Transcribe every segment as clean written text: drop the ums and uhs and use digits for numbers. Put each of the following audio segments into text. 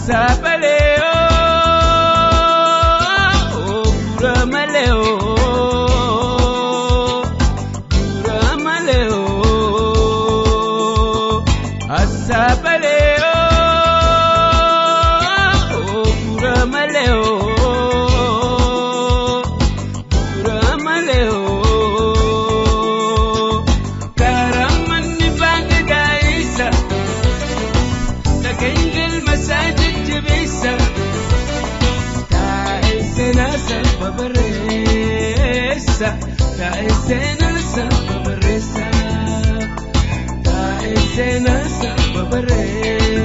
Sabaleo, Buramaleo, Buramaleo, Sabaleo, Buramaleo, Buramaleo, Karamani Bangadaisa, the Kangel Masajid. تعزنا سببريسا تعزنا سببريسا تعزنا سببريسا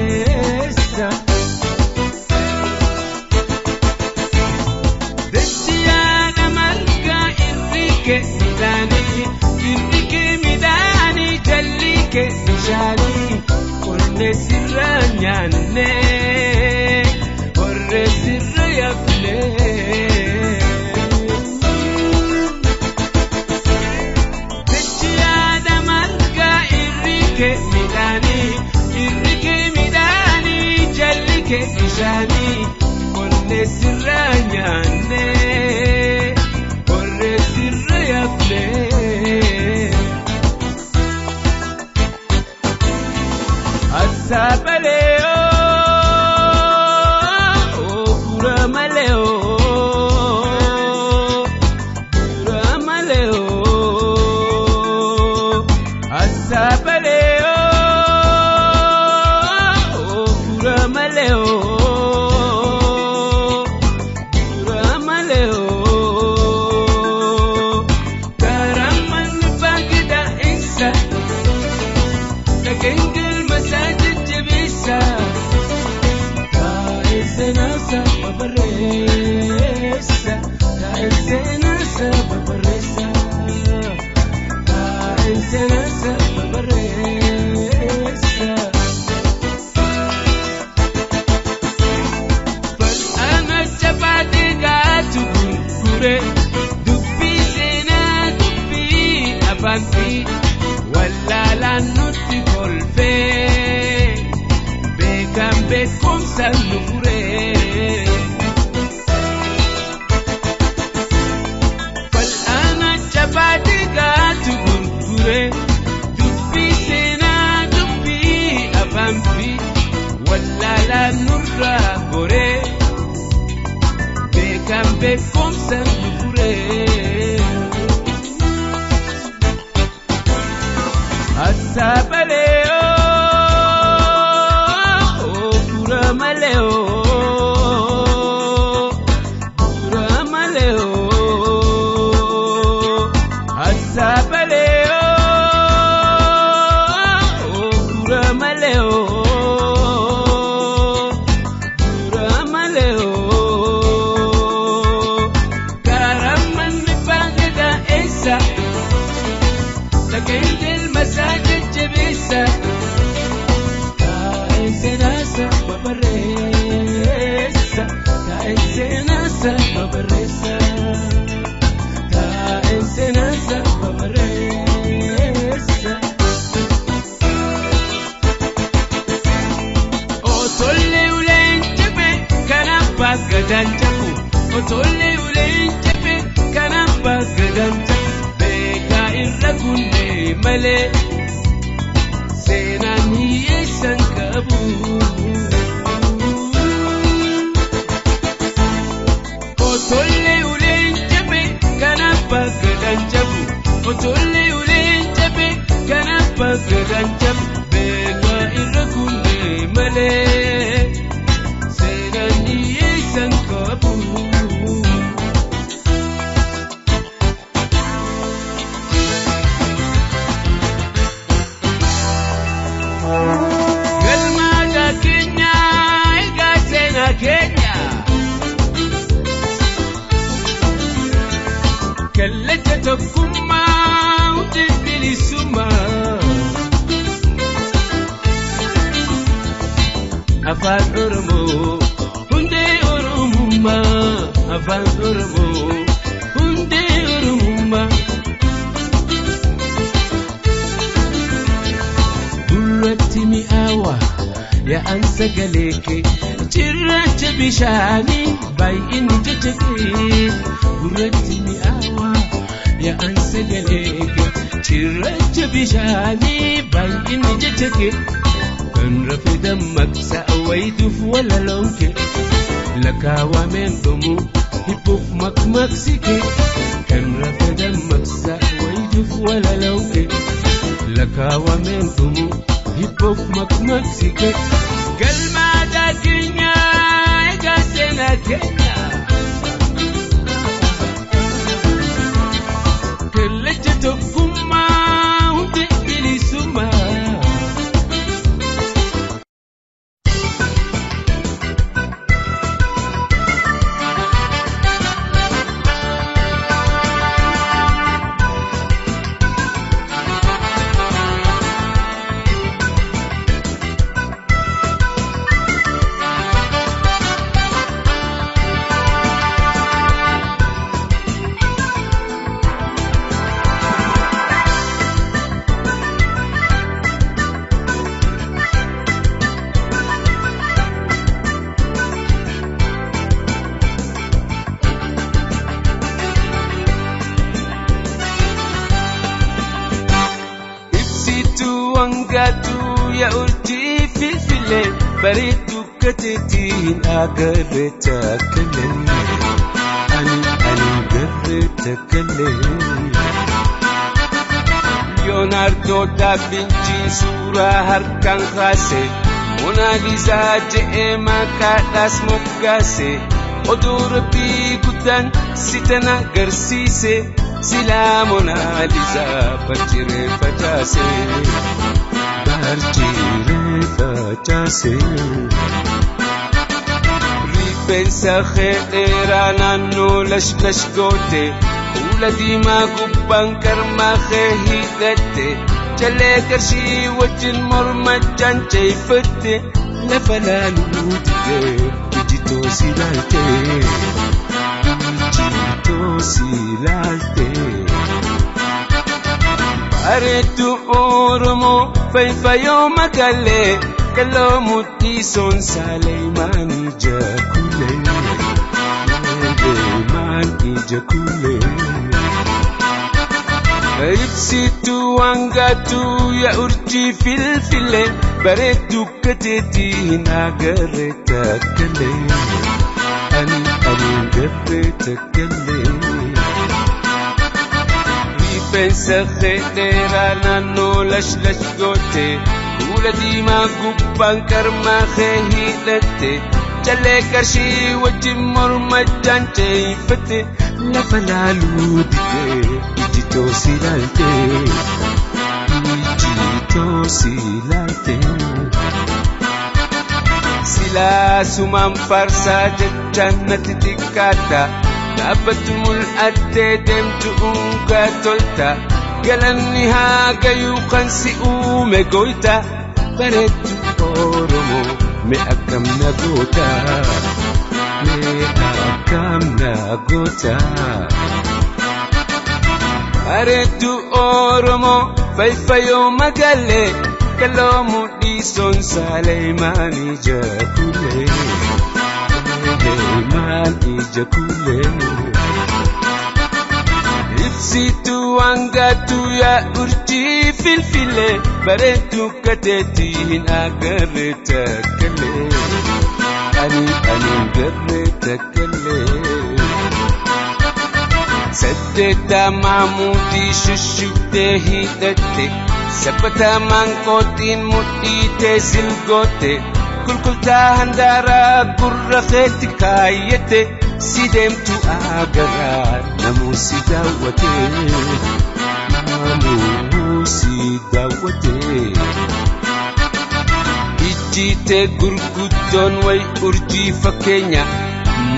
دشيانا ملكا إريكي ميداني جليكي نشاني كل سرانياني sirra ya file Dechiyada marga irrike midani jallike ishani Kolle sirra nyanne Korre sirra ya file Asabaleo Buramaleo, Buramaleo, Sabaleo, Buramaleo, Buramaleo, Karaman Bagda Isa, the Kangel Masajid Jabisa. تعزنا سببريسا تعزنا سببريسا تعزنا سببريسا فالأنا شفاتي قاتو كوري دبي سينا دبي أبانتي ولا لا نوتي كولفي بكم بكم سنفوري فالأنا شبادي قاتو كوري دبي سينا دبي أبامبي ولا لا نورا كوري بكم بكم سنفوري Sabaleo, Buramaleo, Buramaleo, Sabaleo, Buramaleo, Buramaleo, Karaman Bagda Esa, the Kangel Masajid Jabisa. تعزنا سببريسا تعزنا سببريسا تعزنا سببريسا Otole ulen chepe kanapa gadan chapu Otole ulen chepe kanapa gadan chapu Beka irragunne male Senani esankabu Otole ulen chepe kanapa gadan chapu Otole ulen chepe kanapa gadan chapu Beka irragunne male Senani esankabu Galma kallacha tokkummaa hundi bilisummaa afaan Oromoo hundi Oromummaa afaan Oromoo hundi Oromummaa gurratti mi'aawa yaa'an sagalee kee cirracha bishaanii baay'inni jajjabee gurratti mi'aawa yaa'an sagalee kee cirracha bishaanii baay'inni jajjabee kan rafe dammaqsa wayituuf walaloon kee lakkaawameen dhumu hiphuuf maqmaqsi kee kan rafe dammaqsa wayituuf walaloon kee lakkaawameen dhumu hiphuuf maqmaqsi kee galmaadhaa keenya egaa seenaa keenya kallacha tokkummaa hundi bilisummaa Wangatu ya urji filfile baritu katetin agareta kalen ani gareta kalen Leonardo da Vinci sura harkan khase Mona Lisa je makadas mugase odur bi gudan sitana garsise sila Mona Lisa barjire fatase barjire fatase ripensa khera nanu lash gote ولدي ما قبان كرما خيهيدته جلي كرشي وجن مرمجان جيفته لفلالو تجي جيتو سيلالته أردت أورمو فيفا يوم قالي كلامو تيسون ساليماني جاكولي ماني جاكولي Ipsitu wangatu ya urji filfile baredu kateti nagareta kale ani gareta kale ripensa khedera nano lash gote uladi ma gubban karma khehidate chale karshi wajimur majan cheifate la falalu dige Jito silate Sila sumam farsa jannati tikata Nabatumul adde demtu unga tolta Galanni haga yuqansi ume goita Baretu Oromo me akam nagota Aretu Oromo faifa yom magale kalomu dison Saleimani jakule Saleimani jakule Ipsitu wangatu ya urji filfile baretu kateti agareta kale ani gareta kale Sedeta mamudi shushute hidate Sepata mangkotin mutite silgote Kulkulta handara gurra kheti kayete Sidem tu agara namu sidawate Ijite gurgudon way urji fakenya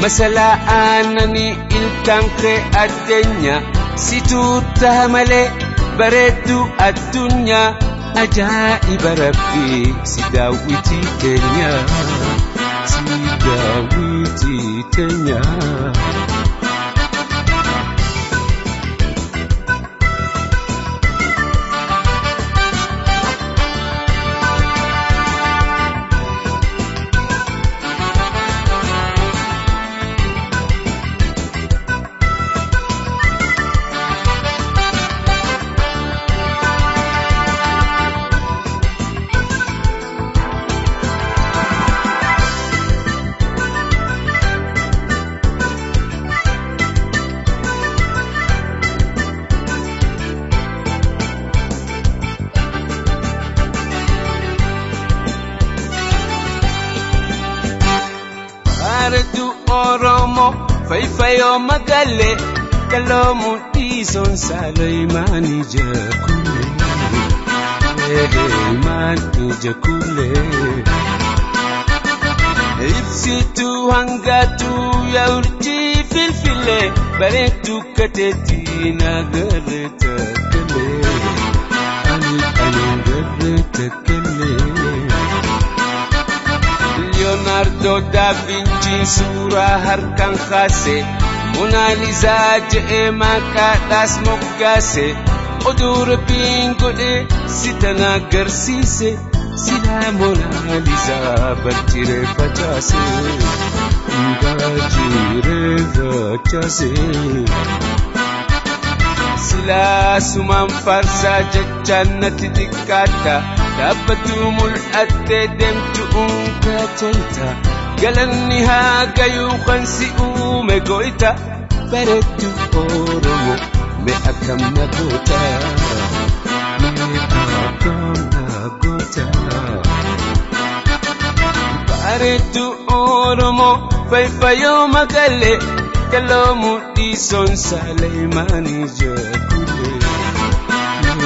Masala anani iltanke adenya ستوتها ملي بريدو الدنيا أجائب ربي سداويتي تنيا سداويتي تنيا Ardu Oromo Faifayo Magale Kalomu Tison Saleimani Jakule Imani Jakule Ipsitu Hangatu Yaurji Filfile Baretu Kateti Nagareta Kale Ani Gareta Kale Leonardo da Vinci Surah harkan khase Mona Lisa je makadas mogase Odur pingode sitana garsise Sila Mona Lisa bachire pachase Bachire pachase Sila suman farsa jannati dikata Dabatu mul'atte demtu unka chayta Galanniha gayu khansi ume goita Baretu Oromo me akam na gota Me akam na gota Baretu Oromo Faifayo Magale Kalomu Tison Saleimani Jakule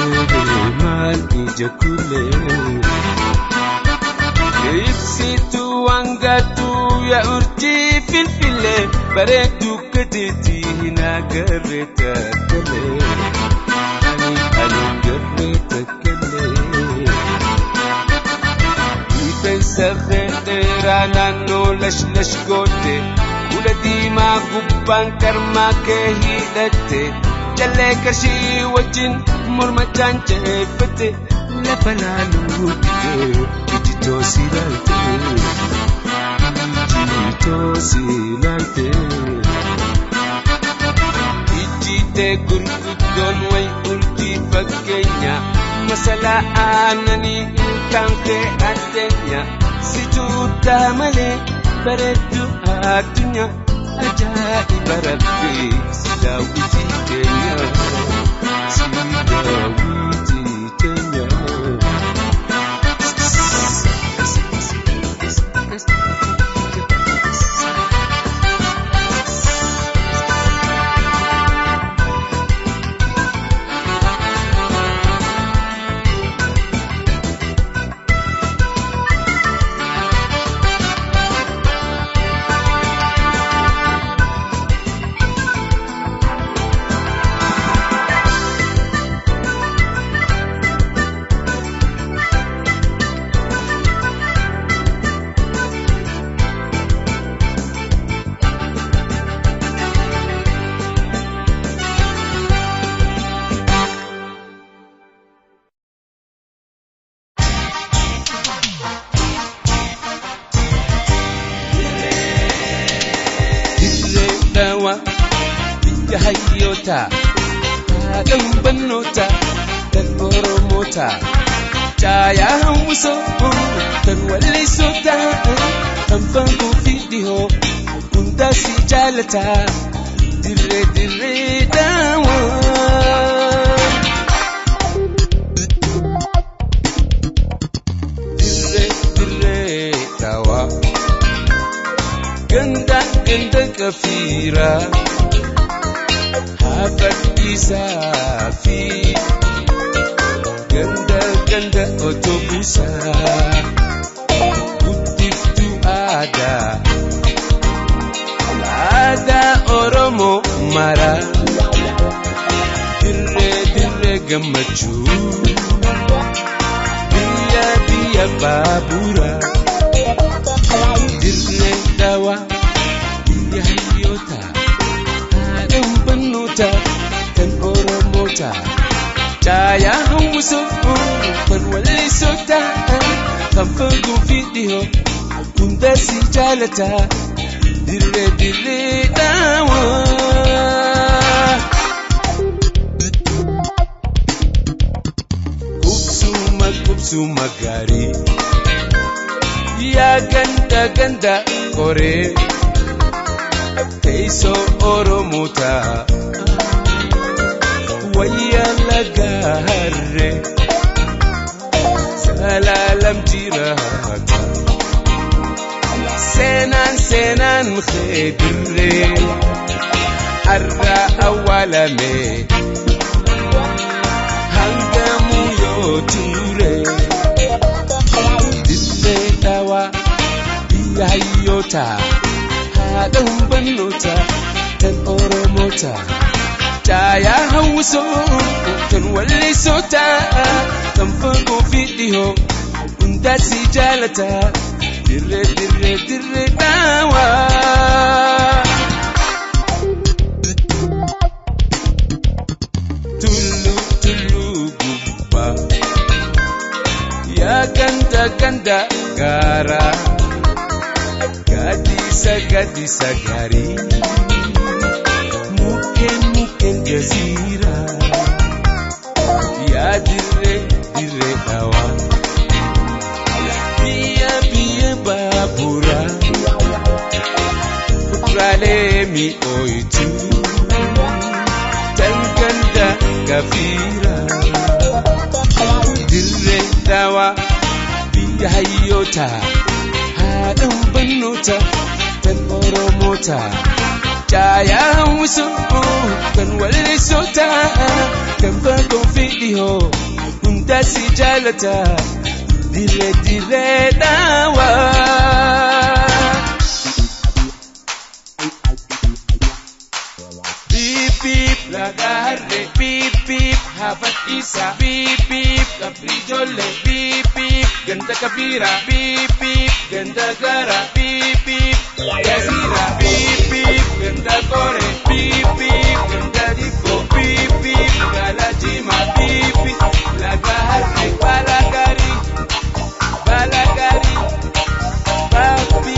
Saleimani Jakule Ipsitu Wangatu ya urji filfile Baretu Kateti Nagareta Kale Ani Gareta Kale Ipensa Khedera Nano Lash Gote ولدي ما قبان كرما كهيدته جلي كرشي وجن مرمتان جفتي لفلا لوتي جيتو سيلالتي جيتو سيلالتي جيتي كركدون وي أرجي فكينيا مسلا آنني كانكي أدنيا ستوتا ملي Baretu adunya ajaib Rabbi Sidawiti Kenya Sidawiti Kenya Hayota dan bannota dan oromota jaya muso dan wali sota kan fanko fidiho unda si jalata dire dawa dire dawa ganda kafira Hafat Isafi Ganda otobusa Butiftu ada Oromo Mara gammachuu biyya baabura dirree dawaa biyya hayyoota haadha hubannoota kan Oromoota caayaa hawwisoo kan wallisoota kan fagoo fi dhihoo hunda si jaalata dirree dawaa kubsuma gaarii yaa ganda koree teessoo Oromoota wayyaa lagaa harree salaalam jiraata seenaan kee dirree har'a awwaalamee hangamuu yoo ture dirree dawaa biyya hayyoota haadha hubannoota kan Oromoota caayaa hawwisoo kan wallisoota kan fagoo fi dhihoo hunda si jaalata dirree dawaa tullu gubbaa yaa ganda gaaraa gadisa gaarii mukkeen jaziiraa yaa dirree dawaa biyya baabura fukraalee mi'ooyituu tan ganda gafiiraa dirree dawaa biyya hayyoota haadha hubannoota kan Oromoota caayaa hawwisoo kan wallisoota kan fagoo fi dhihoo hunda si jaalata dirree dawaa biip lagaa harree biip hafat isa biip qabri ijoollee biip ganda kabiira biip ganda gara biip jazira biip ganda kore biip ganda dikko biip gala jima biip lagaa harree balagari babi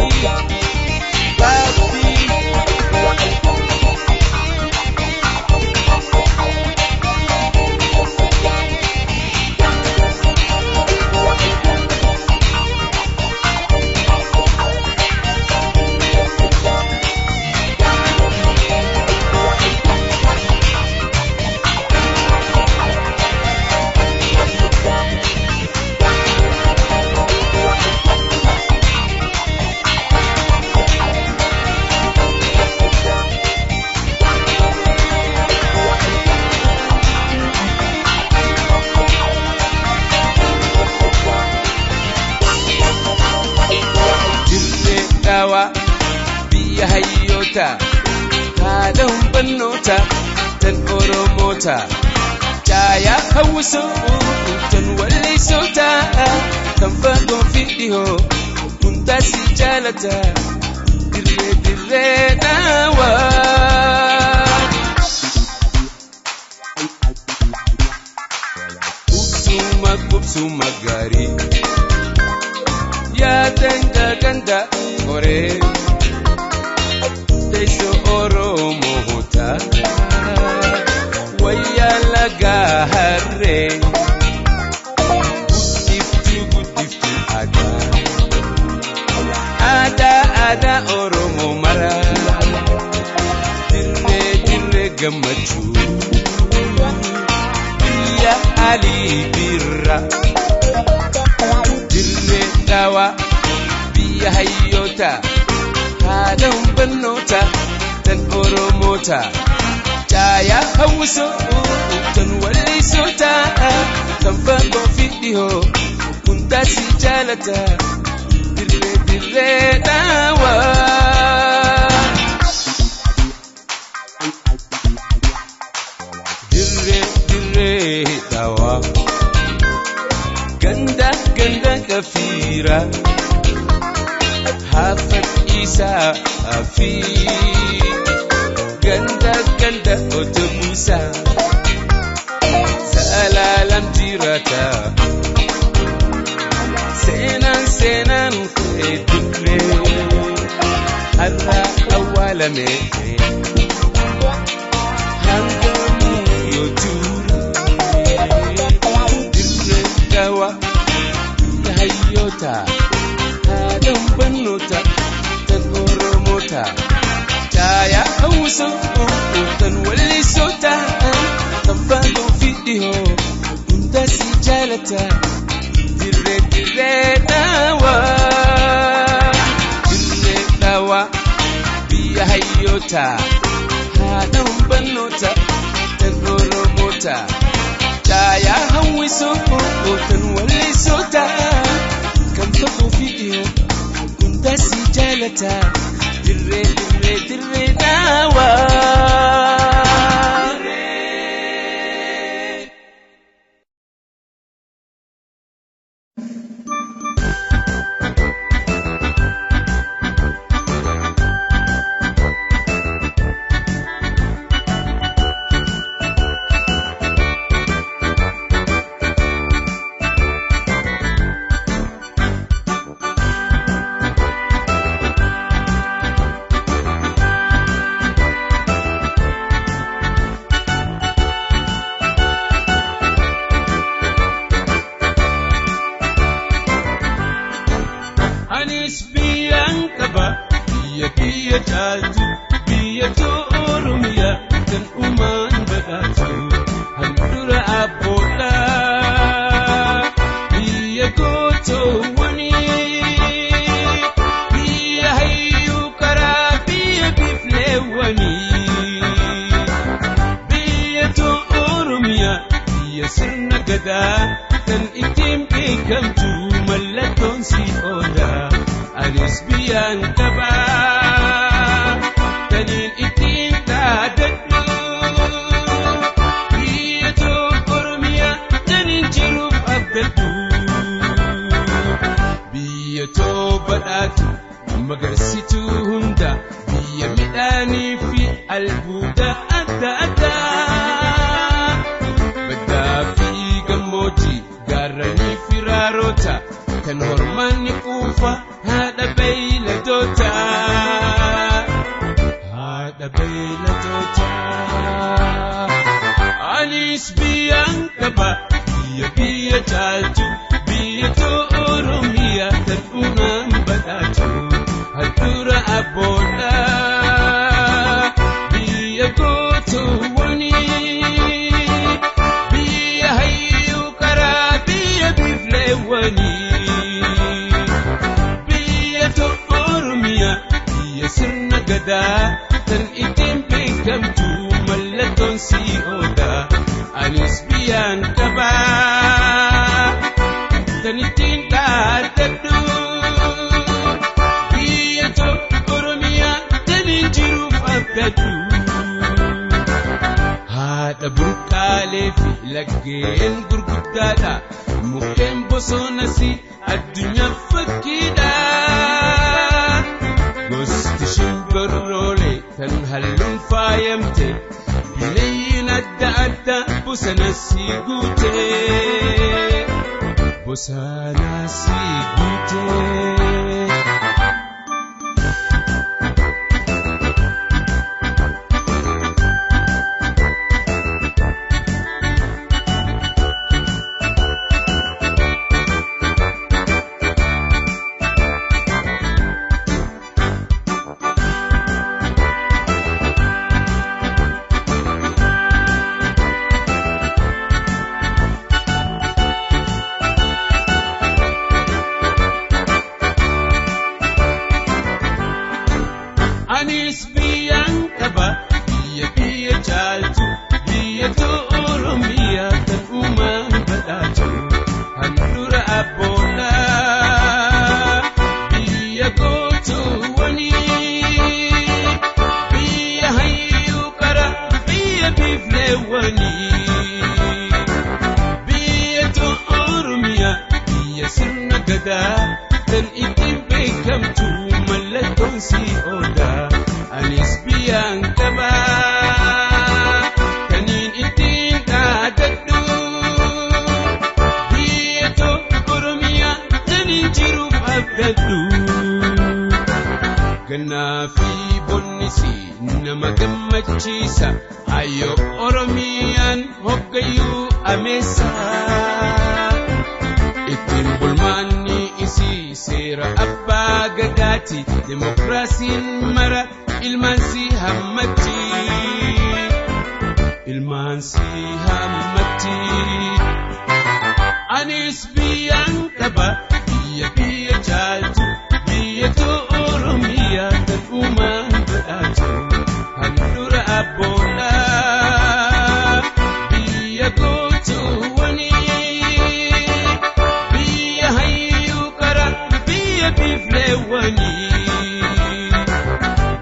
biyya hayyoota haadha hubannoota tan Oromoota caayaa hawwisoo tan wallisoota kan fagoo fi dhihoo hunda si jaalata dirree dawaa kubsuma gaarii yaa ganda koree teessoo Oromoota wayyaa lagaa harree guddiftuu aadaa Oromoo maraa dirree gammachuu biyya alii birra dirree dawaa biyya hayyoota haadha hubannoota tan Oromoota caayaa hawwisoo tan wallisoota kan fagoo fi dhihoo hunda si jaalata dirree dawaa dirree ganda ganda kafira hafat isa afi ganda ganda otobusa salalam tirata senan senan edule alla awala me hangamu yotura dire dawa hayota adam banota tanoro mota taya hausa tan wali sota tafado fidiho kunta sijalata dire dawa biya hayota adam banota tanoro mota taya hausa tan wali sota kan fado fidiho kunta sijalata dire dawa gadaa tan ittiin beekamtu mallattoon si ooda anis biyyaan qabaa kaniin ittiin dhaadadhu biyya too Oromiyaa taniin jiruuf abdadhu gannaa fi bonnisi nama gammachiisa hayyo Oromiyaan hoggayyuu ameessa ittiin bulmaanni isii seera abbaa gadaati demokraasiin mara ilmaan si hammatti anis biyyaan qaba biyya jaaltu biyya too Oromiyaa kan uumaan badhaatu handura abboona biyya gootuwwanii biyya hayyuu qara biyya bifleewwanii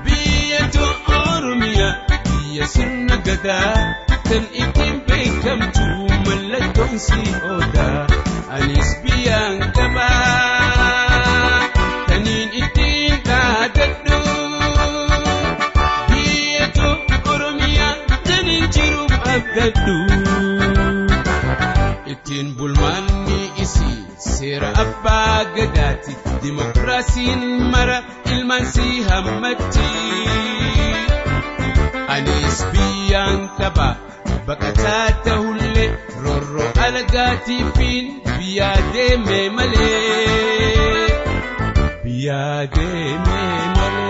biyya too Oromiyaa biyya sirna gadaa tan ittiin beekamtu mallattoon si ooda anis biyyaan qabaa taniin ittiin dhaadadhu biyya too Oromiyaa taniin jiruuf abdadhu ittiin bulmaanni isii seera abbaa gadaati demokraasiin mara ilmaan si hammatti anis biyyaan qaba baqataa ta'ullee roorroo alagaatiifiin biyyaa deemee malee biyyaa deemee malee.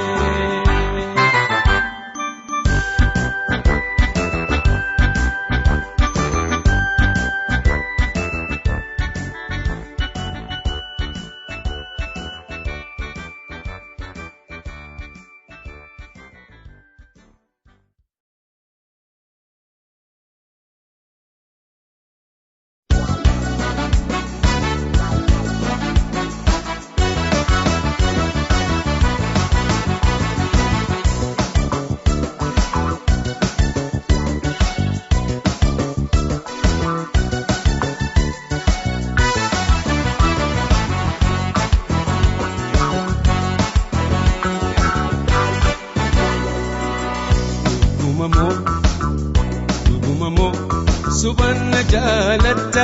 Subanna jaalatta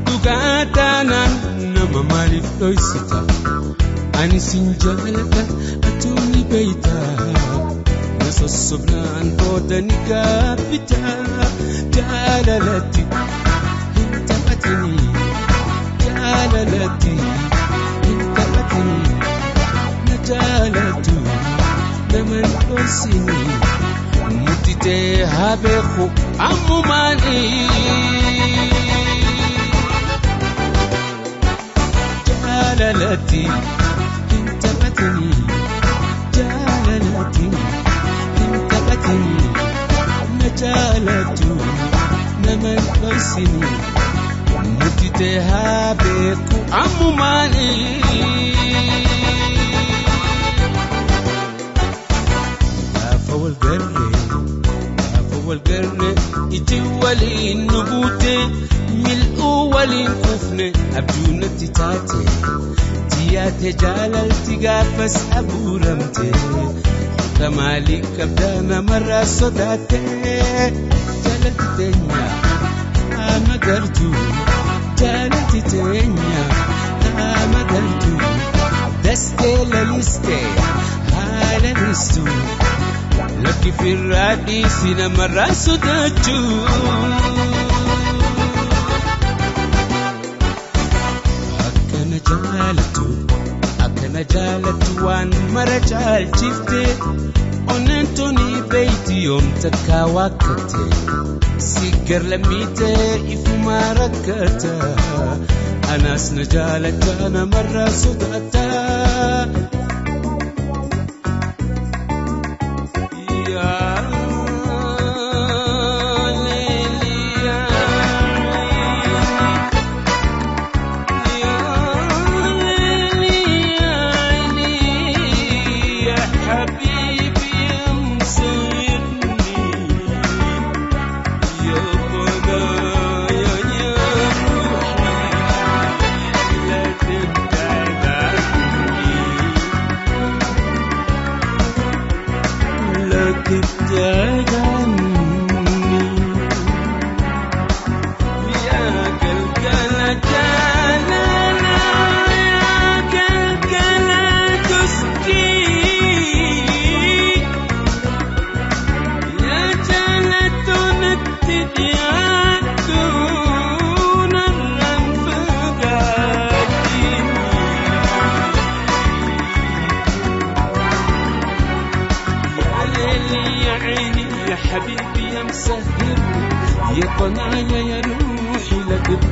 dhugaa taanaan nama maaliif dhoysita ani sin jaalata atuu ni beeyta na sossobnaan booda ni gaabbita jaalalatti hin taphatini jaalalatti hin taphatini na jaalatu naman dhoysini mutite habeeku ammumani jaalalatti hin taphatini jaalalatti hin taphatini na jaalatu naman dhoysini mutite habeeku ammumani والقرن يجي ولي النبوتة ملقوا ولي نكفنة أبجونا تتاتي تياتي جالل تقافس أبو رمتي كمالي كبدانا مرة صداتي جالت تنيا أما قرتو جالت تنيا أما قرتو دستي لليستي هالا نستو لكي في الرادي سينما راسو دجو أكنا جالتو وان مرجال جفتي وننتوني بيتي يوم تكاوكتي سيجر لميتي إفو ما ركتا أنا سنجالت أنا مرة صدقتا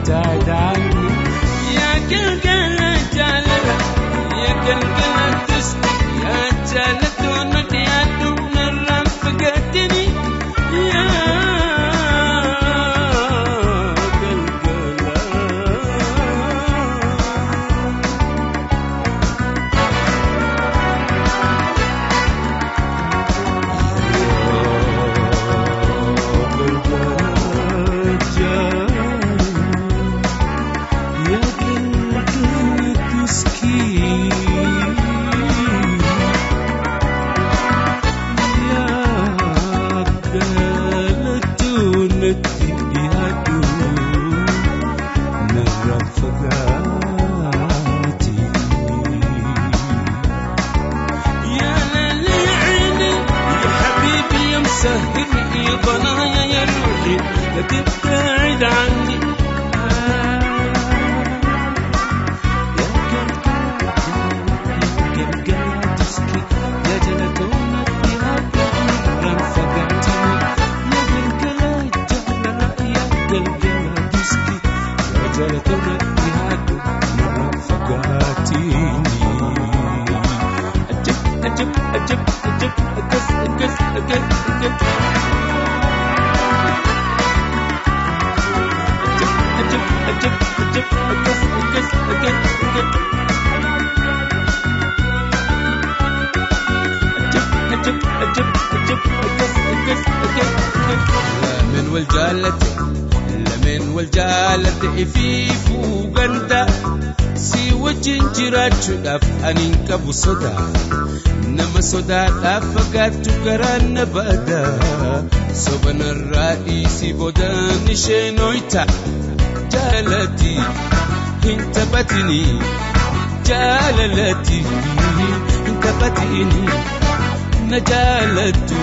تبتعد عني يا قلقلة جالة يا قلقلة تسكي يا جالة ونودي أدوم الرفقتني يا سهرني ضنايا يا روحي لا تبتعد عني يا قلقلة تسكي يا جلتونة فيها رفقتني يا قلقلة يا قلقلة تسكي يا جلتونة فيها رفقتني أجب أجب أجب أقص أقص أقص لمن والجالة في فوقندا سوى جنجرات شدف أنينك بصدا نما صدا لافقات تقران بدا صبن الرئيسي بودان شنويتا جالتي انت باتني جالتي انت باتني نجالتو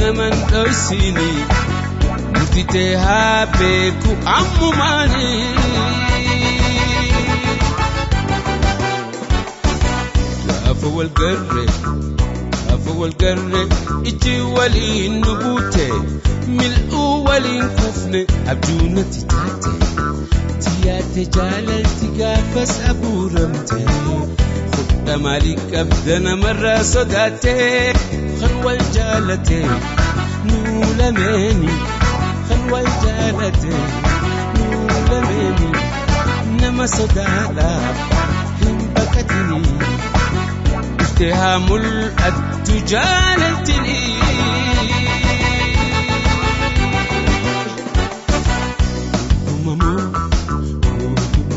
نمن دوسيني مفتتها بيكو عمو ماني أفو القرن إجي ولي النبوتي ملء ولي كفن أبجونتي تاتي جالتي قافس أبو رمتي خد مالك أبدنا مرة صداتي خلوة الجالتي نولميني خلوة الجالتي نولميني نما صداتا هم بكتني اتهام التجالتني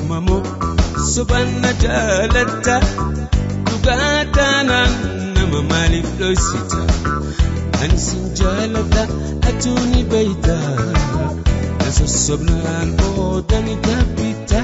مامو سبحان جالتا تقاتنا نما مالك لوسيتا أنسين جالتا أتوني بيتا نسو السبنان أوداني تابيتا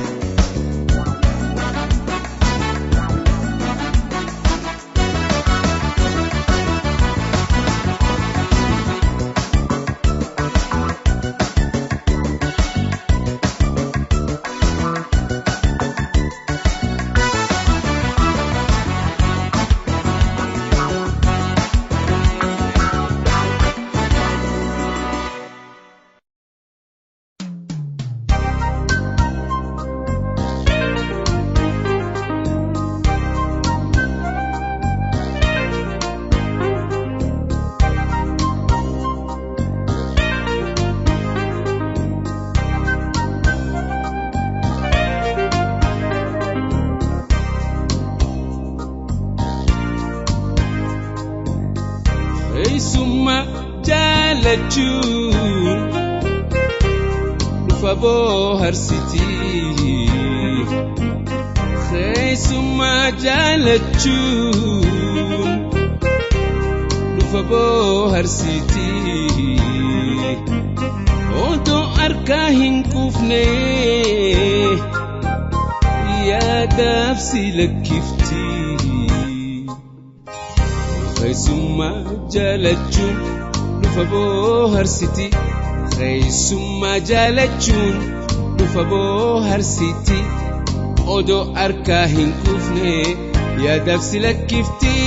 summa jaalachun dhufa bohaarsitii summa jaalachun dhufa bohaarsitii odoo arkaa hin quufne yaadaaf si lakkiftii summa jaalachun dhufa bohaarsitii summa jaalachun dhufa bohaarsitii odoo arkaa hin quufne yaadaaf si lakkiftii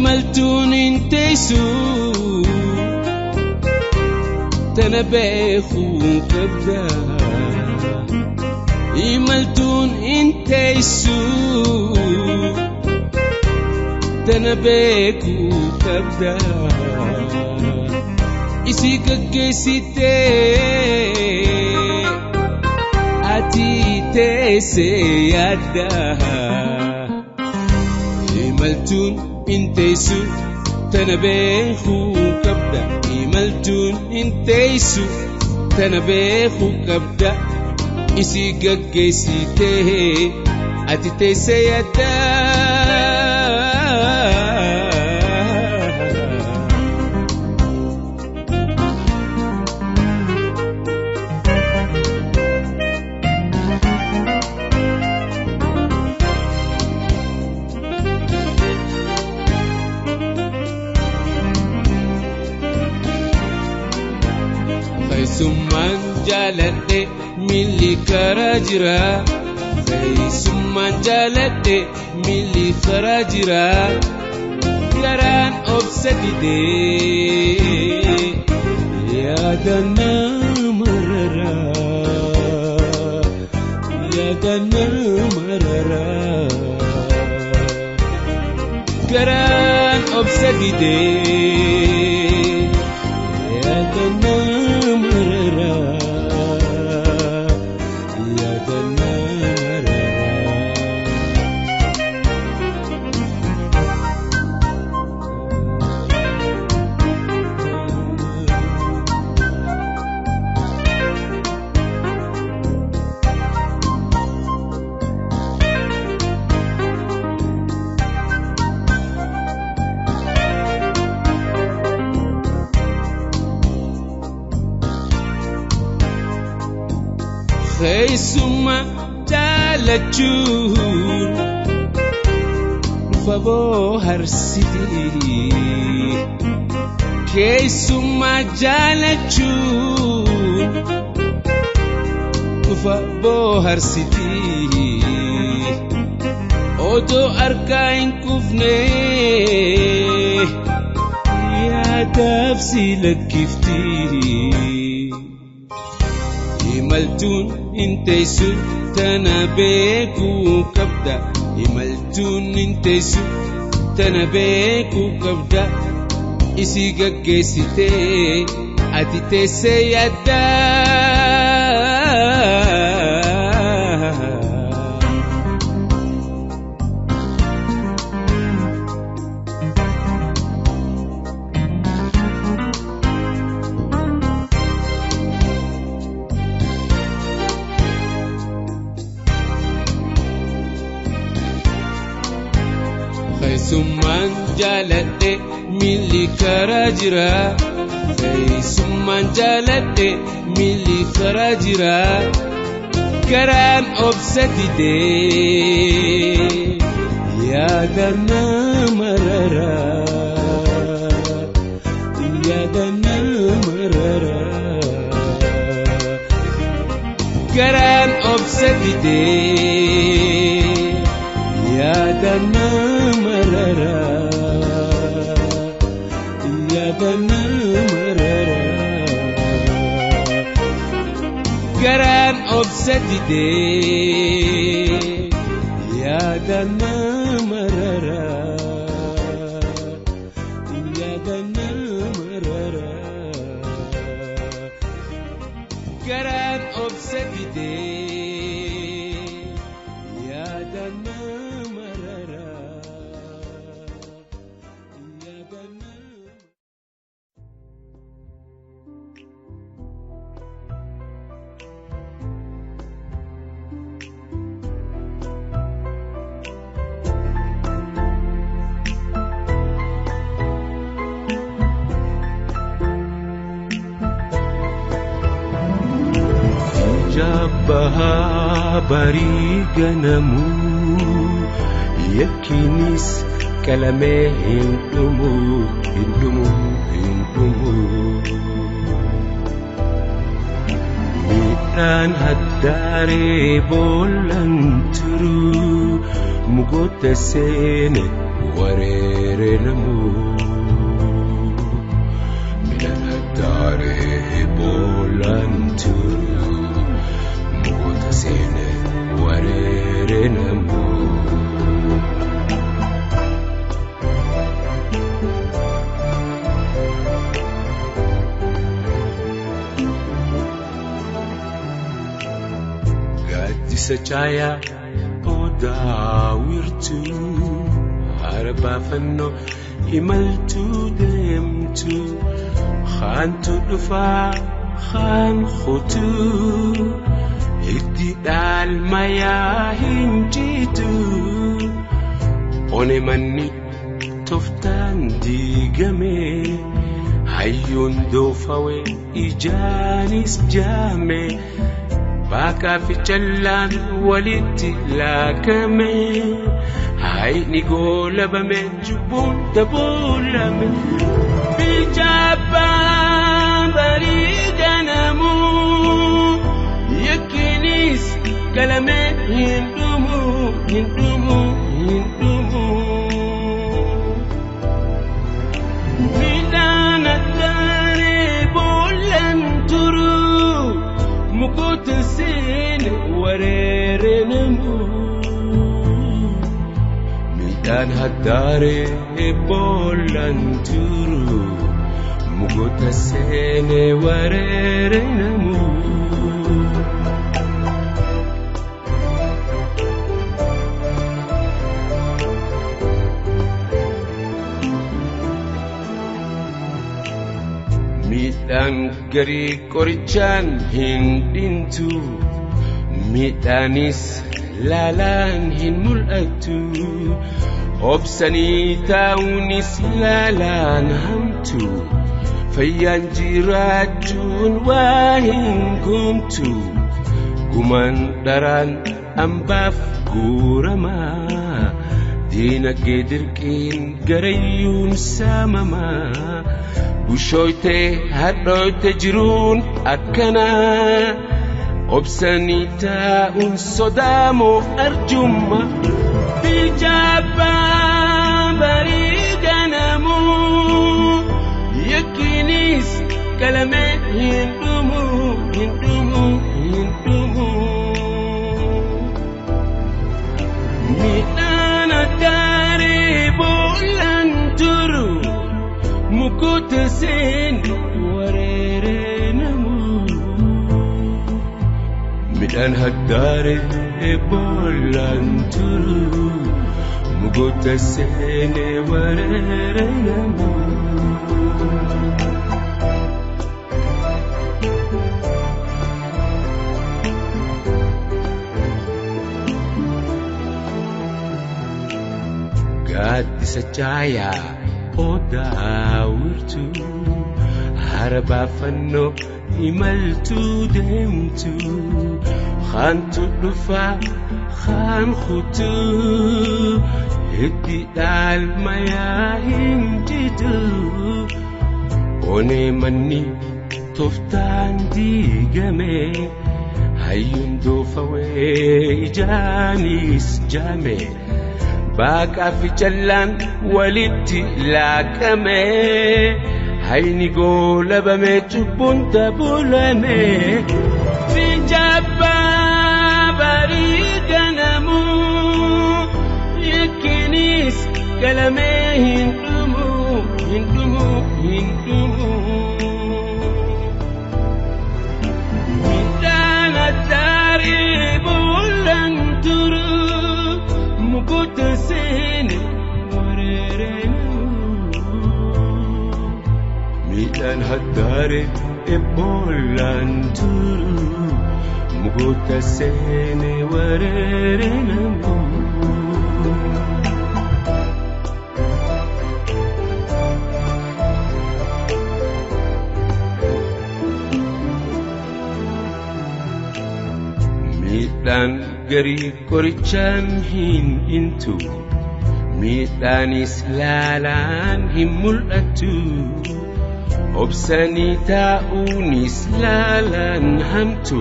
imaltuun inteessu tana beekuu qabda imaltuun inteessu tana beekuu qabda isii gaggeessitee ati teesse yaadda imaltuun inteessu tana beekuu qabda imaltuun inteessu tana beekuu qabda isii gaggeessitee ati teesse yaadda Summan jaaladhe milli karaa jira summan jaaladhe milli karaa jira garaan obsa didee yaada nama raraa garaan obsa didee yaada nama raraa yaada nama raraa Summa jaalachuun dhufa bohaarsiti summa jaalachuun dhufa bohaarsiti odoo argaa hin kufne yaadaaf si lakkifti imaltuun inteessu tana beekuu qabda imaltuun inteessu tana beekuu qabda isii gaggeessitee ati teesse yaadda summan jaaladhe milli karaa jira summan jaaladhe milli karaa jira garaan obsa didee yaada nama raraa yaada nama raraa garaan obsa didee yaada nama raraa yaada nama raraa garaan obsa didee yaada nama raraa yaada nama raraa garaan obsa didee yaada nama raraa yaada nama jabbaha barii ganamuu yakkinis qalamee hin dhumu midhaan haddaaree boollan turu mugoota seene wareerinamu midhaan haddaaree boolaan turu mukoota seene wareerinamu. Gaaddisa caayaa odaa wiirtuu harbaafannoo imaltuu deemtu haantu dhufaa haan kutuu itti dhaalmayaa hin jitu one manni toftaan diigame hayyuun doofawe ijaanis jaame. Baka fi challaan walitti laakame hayni goolabame jubbuun daboolame bijaabaan bareedanamu yakkinis galame hin dhumu midhaan haddaaree boolaan turu mukoota seene wareerinamu midhaan haddaaree boolaan turu mukoota seene wareerinamu. Midhaan garii qorichaan hin dhintu midhaanis laalaan hin mul'atu obsanii taa'uunis laalaan hamtu fayyaan jiraachuun waa hin gomtu gumaan dharaan ambaaf guuramaa diinagdee dirqiin garayyuun saamamaa. Bushoyte hadhoyte jiruun akkana obsanii taa'uun sodaamoo arjumma bijaabaan bareedanamu yakkinis galame hin dhumu midhaan haddaaree boolaan turu mukoota seene wareerinamu midhaan haddaaree boolaan turu mukoota seene wareerinamu. Gaaddisa caayaa odaa wiirtuu harbaafannoo imaltuu deemtu haantu dhufaa haan kutuu itti dhaalmayaa hin jitu one manni toftaan diigame hayyuun doofawee ijaanis jaame. Baka fi challaan walitti laakame hayni goolabame jubbuun daboolame bijaabaan bareedanamu yakkinis galame hin dhumu midhaan haddaaree boolaan turu mukoota seene wareerinamu midhaan haddaaree boolaan turu mukoota seene wareerinamu. Midhaan garii qorichaan hin dhintu midhaanis laalaan hin mul'atu obsanii taa'uunis laalaan hamtu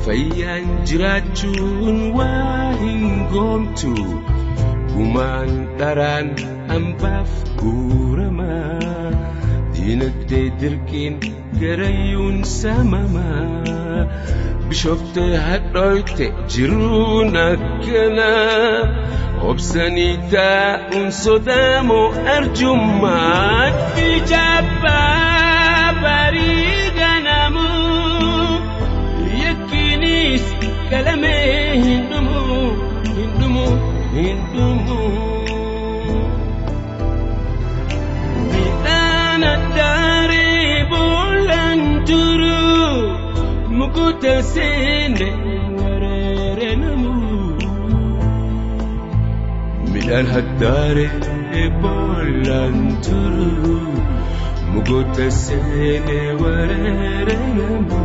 fayyaan jiraachuun waa hin goomtu gumaan dharaan ambaaf guuramaa diinagdee dirqiin garayyuun saamamaa bishoofte hadhooyte jiruun akkana obsanii taa'uun sodaamoo arjummaatti jabbaa barii ganamu yakkinis qalamee hin dhumu midhaan addaaree boolaan turu mukuta seene wareere namu midhaan addaaree boolaan turu mukuta seene wareere namu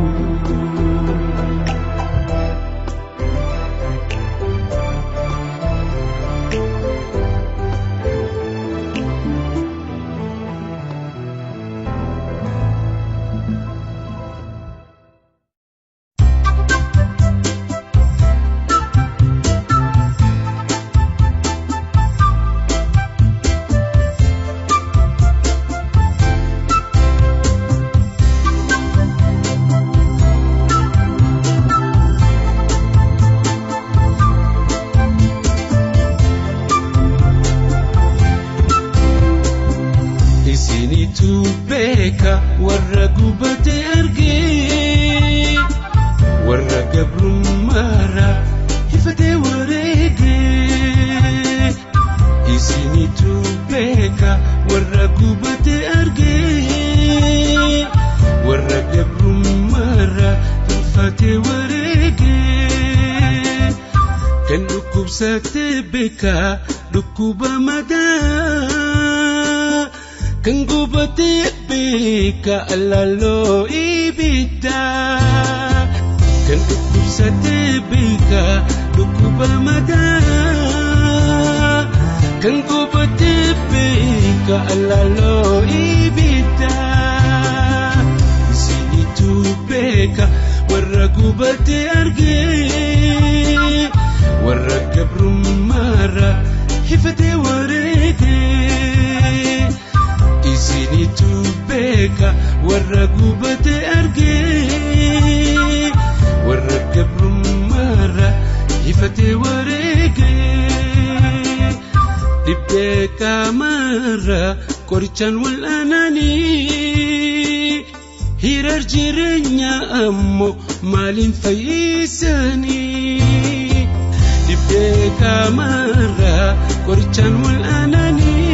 warra gubate argee warra gabrummaara hifate wareegee isinitu beeka warra gubate argee warra gabrummaara hifate wareegee kan dhukkubsate beeka dhukkuba madaa kan gubate beeka alaaloo ibidda kan dhukkubsate beeka dhukkuba madaa kan gubate beeka alaaloo ibidda isinitu beeka warra gubate argee warra gabrummaara hifate wareegee isinitu beeka warra gubate argee warra gabrummaara hifate wareegee dhibbee qaamarra qorichaan wal'aananii hirar jireenya ammoo maaliin fayyisanii dhibbee qaamarra qorichaan wal'aananii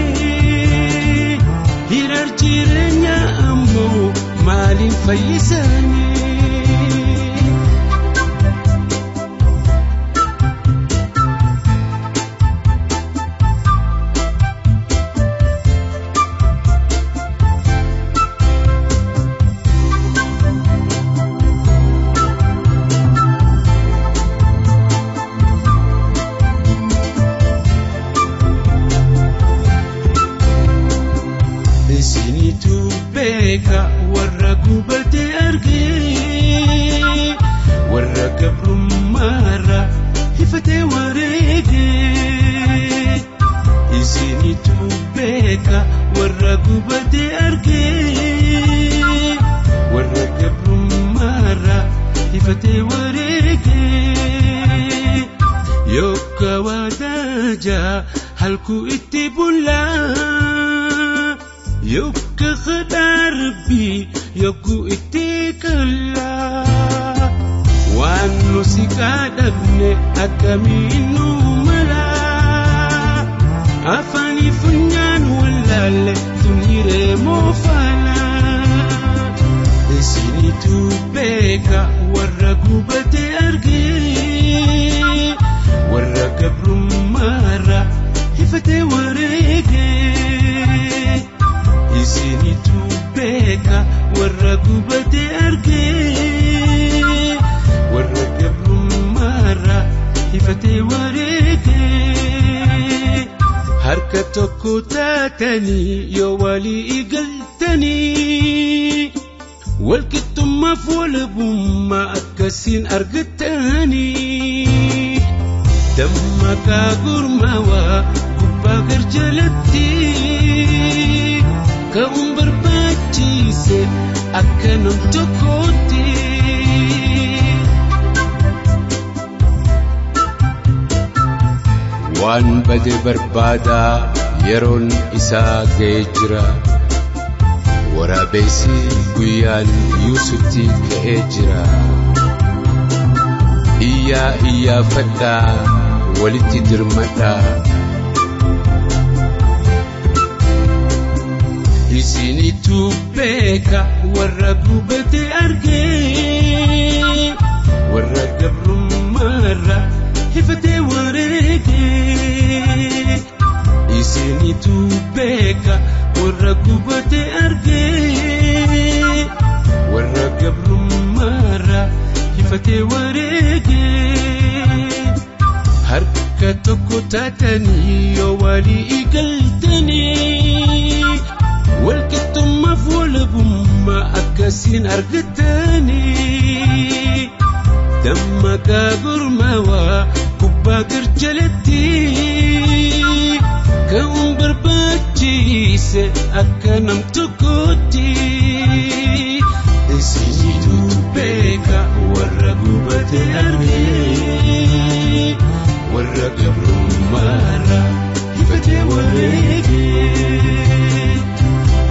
hirar jireenya ammoo maaliin fayyisanii isinitu beeka warra gubate argee warra gabrummaara hifate wareegee isinitu beeka warra gubate argee warra gabrummaara hifate wareegee yokka wadaja halku itti bullaa yokka khadarbbi yokku itti kallaa waan nusi kadhabne akkamiinu malaa afani funyaan wallaalle tuniree moofalaa isinitu beeka warra gubate argee warra gabrummaara hifate wareegee isinitu beeka warra gubate argee warra gabrummaara hifate wareegee harka tokko taatanii yoo walii galtanii walqixxummaaf walabummaa akkasiin argattanii dammaqaa gurmaawaa jalatti ka'uun barbaachise akka nam tokkootti. Waan bade barbaada yeroon isaa ga'ee jira. Waraabessi guyyaan Yuusutti ka'ee jira. Iyyaafadhaa walitti dirmadhaa. Isinitu beeka warra gubate argee warra gabrummaarra hifate wareegee. Isinitu beeka warra gubate argee warra gabrummaarra hifate wareegee. Harka tokko taatanii yoo walii galtanii walqixxummaaf walabummaa akkasiin argatanii. Dammaqaa gurmaawaa gubbaa garjalatti ka'uun barbaachise akka nam tokkootti. Isinitu beeka warra gubate argee warra gabrummaarra hifate wareegee.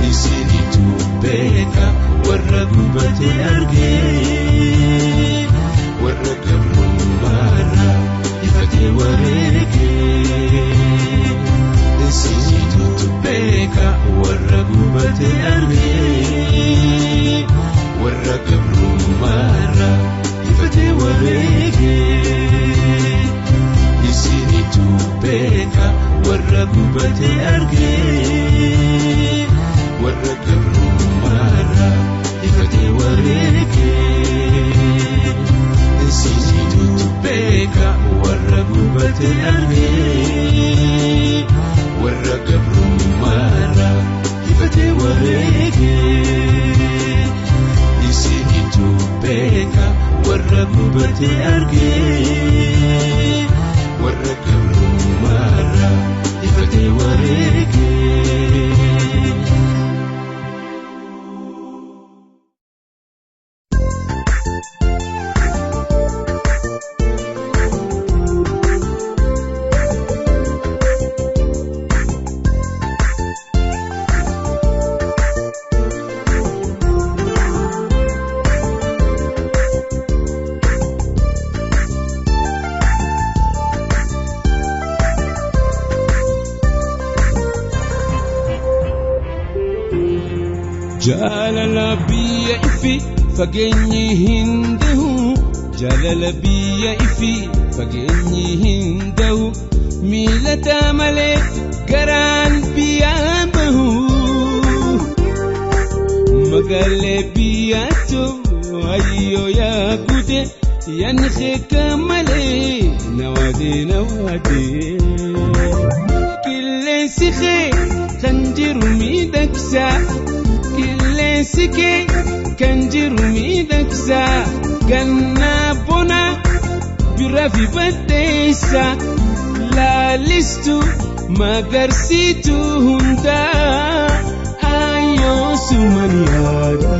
Isinitu beeka warra gubate argee warra gabrummaarra hifate wareegee. Isinitu beeka warra gubate argee warra gabrummaarra hifate wareegee. Isinitu beeka warra gubate argee warra gabrummaarra hifate wareegee. Isinitu beeka warra gubate argee warra gabrummaarra hifate wareegee. Isinitu beeka warra gubate argee warra gabrummaarra hifate wareegee. Jaalala biyya ifi fageenyi hindahu. Jaalala biyya ifi fageenyi hindahu. Miilata malee garaan biyyaan bahu. Magaalee biyyaatu ayyoo yaa gude yaanni keeka malee nawaadee. Qilleensi kee kan jiru miidhagsaa. Qilleensi kee kan jiru miidhagsaa. Gannaa bona bira fi baddeessa. Laalistu magarsiitu hundaa hayyoo suman yaada.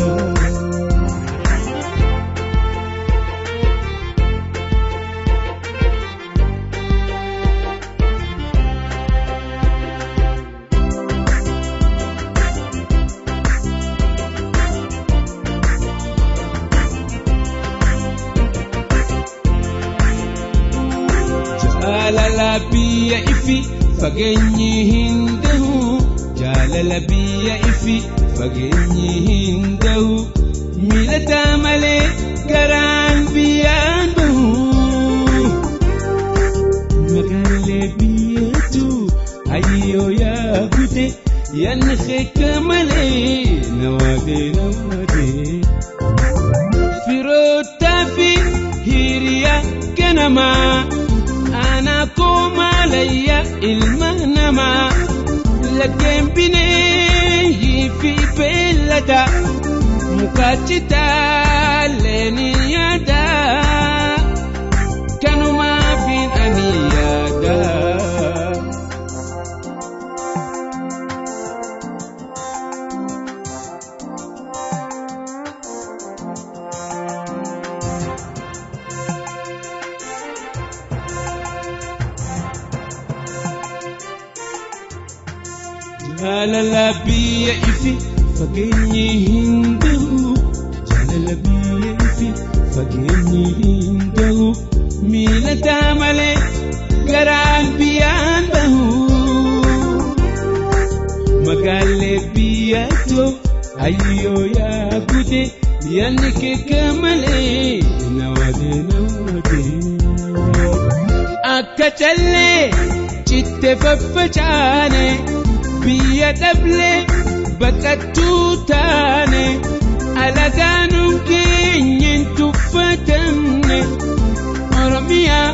Jaalala biyya ifi fageenyi hindahu. Jaalala biyya ifi fageenyi hindahu. Miilata malee garaan biyyaan bahu. Magaalee biyyaatu ayyoo yaa gude yaanni keeka malee nawaadee. Firootaa fi hiriyaa ganamaa. Ana koomalayya ilma namaa. Laggeen bineeyyi fi beellada mukaatti taalee yaada. Kanumaaf ani yaada. جالala biyya ifi fageenyi hin gahu jaalala biyya ifi fageenyi hin gahu miilataa malee garaan biyyaan bahu magaalee biyyatoo ayyoo yaa gude yanni keeka malee nawaade akka callee citte faffacaane biyya dhablee baqattuu taane alagaanuun keenyin tuffatamne Oromiyaa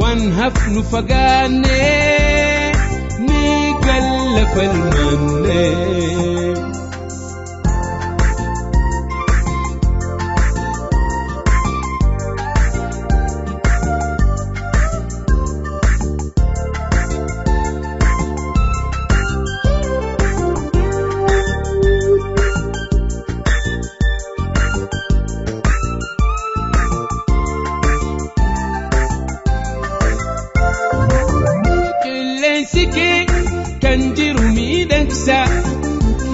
waan hafnu fagaanne ni galla falmanne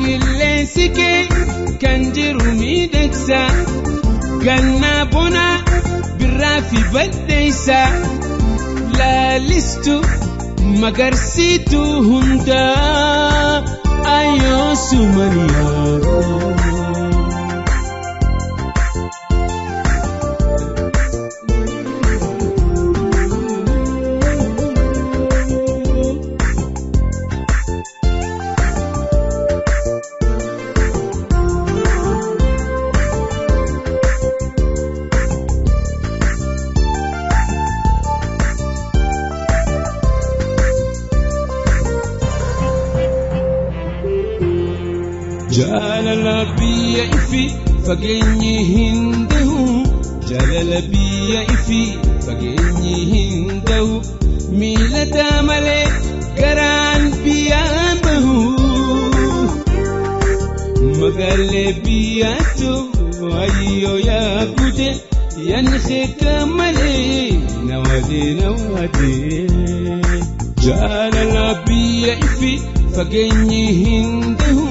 Qilleensike kan jiru miidhagsa gannaa bona birraa fi baddeessa laalistu magarsiitu hundaa ayyoo sumaniyaa جالala biyya ifi fageenyi hin gahu jaalala biyya ifi fageenyi hin gahu miilataa malee garaan biyyaan bahu magaalee biyyatoo ayyoo yaa gude yanni keeka malee nawaade jaalala biyya ifi fageenyi hin gahu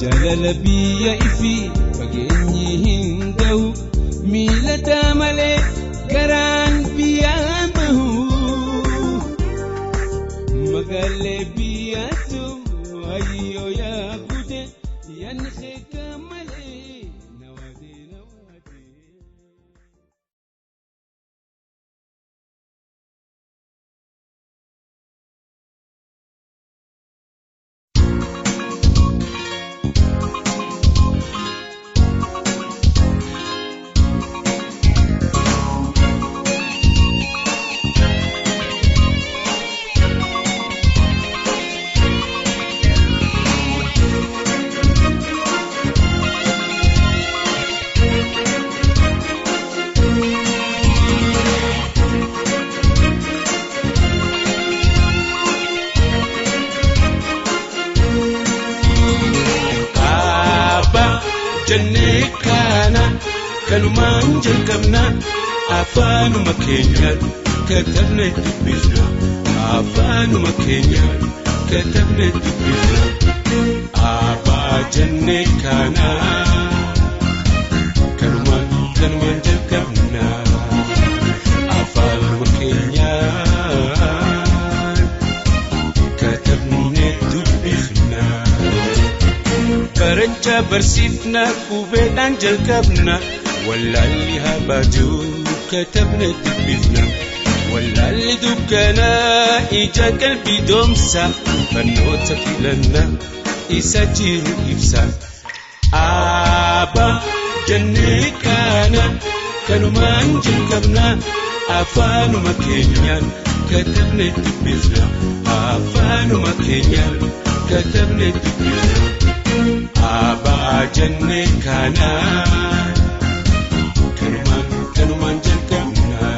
jaalala biyya ifi fageenyi hin gahu miilataa malee garaan biyyaan bahu magaalee biyyatoo ayyoo yaa gude yanni keeka malee nawaade jennee kana kanumaan jalqabna afaanuma keenyaan katabne dubbifna afaanuma keenyaan katabne dubbifna abaa jennee kana kanumaan jalqabna afaanuma keenyaan katabne dubbifna Baracha barsifna kubeedhaan jalqabna wallaalli habaajuu katabna dubbifna wallaalli dukkana ija qalbii doomsa barnoota filanna isa jiru ibsa Abaa jennee kana kanumaan jalqabna afaanuma keenyaan katabna dubbifna afaanuma keenyaan katabna dubbifna Abaa jennee kana kanumaan jalqabna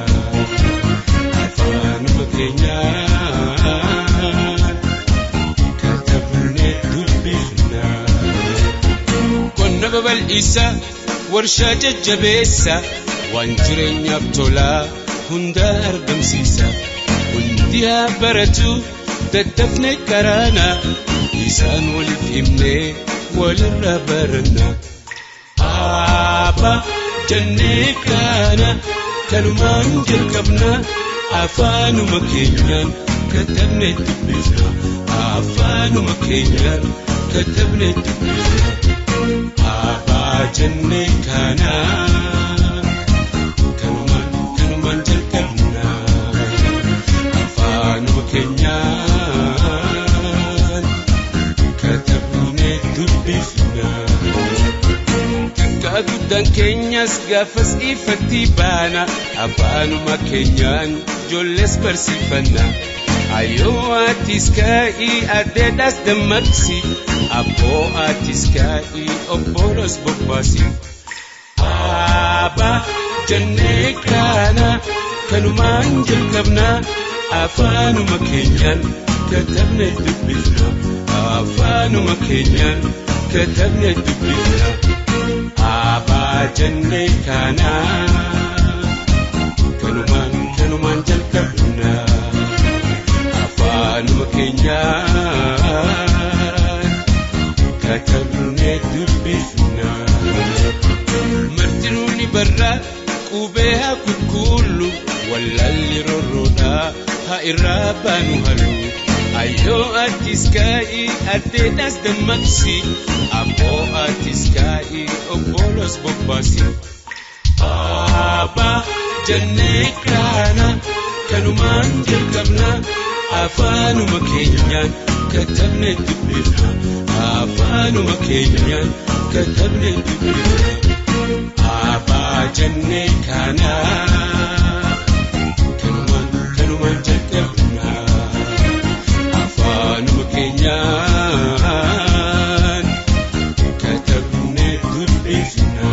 afaanuma keenyaan katabne dubbifna qonna babal'isa warshaa jajjabeessa waan jireenyaaf tolaa hunda argamsiisa hundi haa baratu daddafne karaana isaan waliif himnee walirraa baranna. Abbaa jennee kana kanumaan jalqabna afaanuma keenyaan katabnee dubbifna. Afaanuma keenyaan katabnee dubbifna. Abbaa jennee kana kanumaan jalqabna afaanuma keenyaan katabnee dubbifna. Guddan keenyas gaafas ifatti baana afaanuma keenyaan ijoollees barsiifanna. Ayyoo atis kaa'ii addeedhaas dammaqsi abboo atis kaa'ii obboloos bobbaasi. Abbaa jennee kana kanumaan jalqabna afaanuma keenyaan katabnee dubbifna. Afaanuma keenyaan katabnee dubbifna. Abbaa jennee kana kanumaan jalqabna afaanuma keenyaan katabnee dubbifna. Martinuuni barraa qubee haa qulqullu wallaalli rorroodhaa haa irraa baanu halu. Ayyoo atis kaa'ii addeedhaas dammaqsi abboo atis kaa'ii obboloos bobbaasi. Abbaa jennee kana kanumaan jalqabna afaanuma keenyaan katabnee dubbifna. Afaanuma keenyaan katabnee dubbifna. Abbaa jennee kana kanumaan jalqabna afaanuma keenyaan katabnee dubbifna.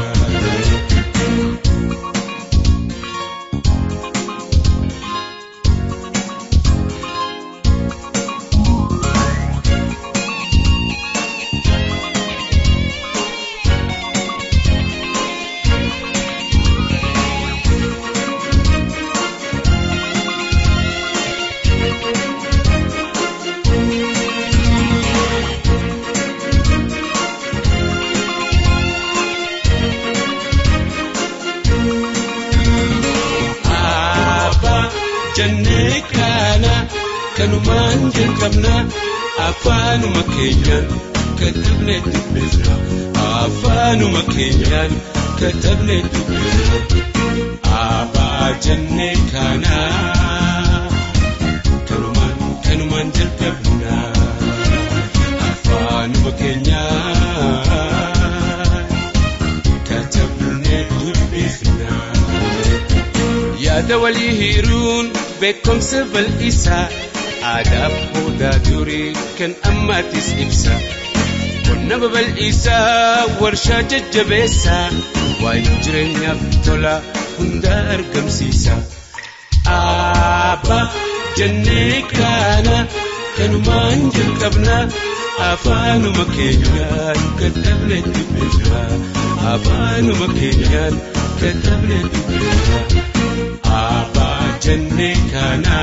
Jennee kana kanumaan jalqabna afaanuma keenyaan katabnee dubbifna. Afaanuma keenyaan katabnee dubbifna. Abbaa jennee kana kanumaan jalqabna afaanuma keenyaan katabnee dubbifna. Yaada walii hiruun beekumsa bal'isaa aadaaf hoodaa durii kan ammaatis ibsa. Qonna babal'isaa warshaa jajjabeessaa waan jireenyaaf tola hundaa argamsiisa. Abbaa jennee kana kanumaan jalqabna afaanuma keenyaan katabnee dubbifna. Afaanuma keenyaan katabnee dubbifna. Abbaa jennee kana